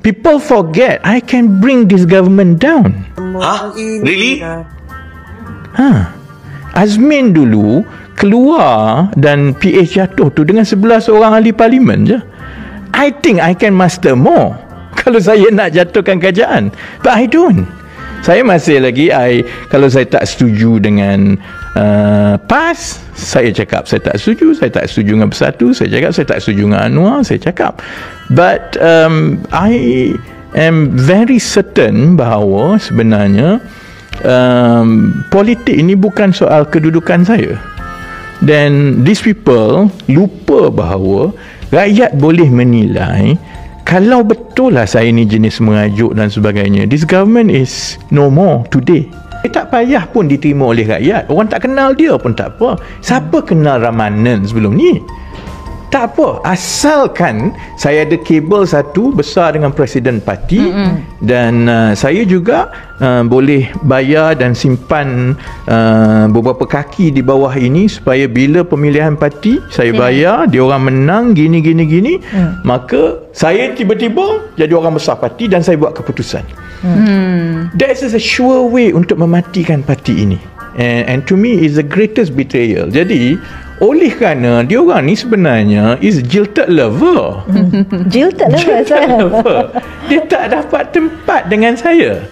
people forget I can bring this government down. Really? Azmin dulu keluar dan PH jatuh tu dengan 11 orang ahli parlimen je. I think I can master more kalau saya nak jatuhkan kerajaan, but I don't. Saya masih lagi, kalau saya tak setuju dengan PAS, saya cakap saya tak setuju. Saya tak setuju dengan Bersatu, saya cakap saya tak setuju dengan Anwar, saya cakap. But I am very certain bahawa sebenarnya politik ini bukan soal kedudukan saya. Dan these people lupa bahawa rakyat boleh menilai kalau betul lah saya ni jenis mengajuk dan sebagainya. This government is no more today. Tak payah pun diterima oleh rakyat. Orang tak kenal dia pun tak apa. Siapa kenal Ramanan sebelum ni? Tak apa, asalkan saya ada kabel satu besar dengan presiden parti, dan saya juga boleh bayar dan simpan beberapa kaki di bawah ini supaya bila pemilihan parti saya bayar, dia orang menang gini, maka saya tiba-tiba jadi orang besar parti dan saya buat keputusan. That is a sure way untuk mematikan parti ini. And to me is the greatest betrayal. Jadi oleh kerana dia orang ni sebenarnya is jilted lover. Jilted lover. Dia tak dapat tempat dengan saya.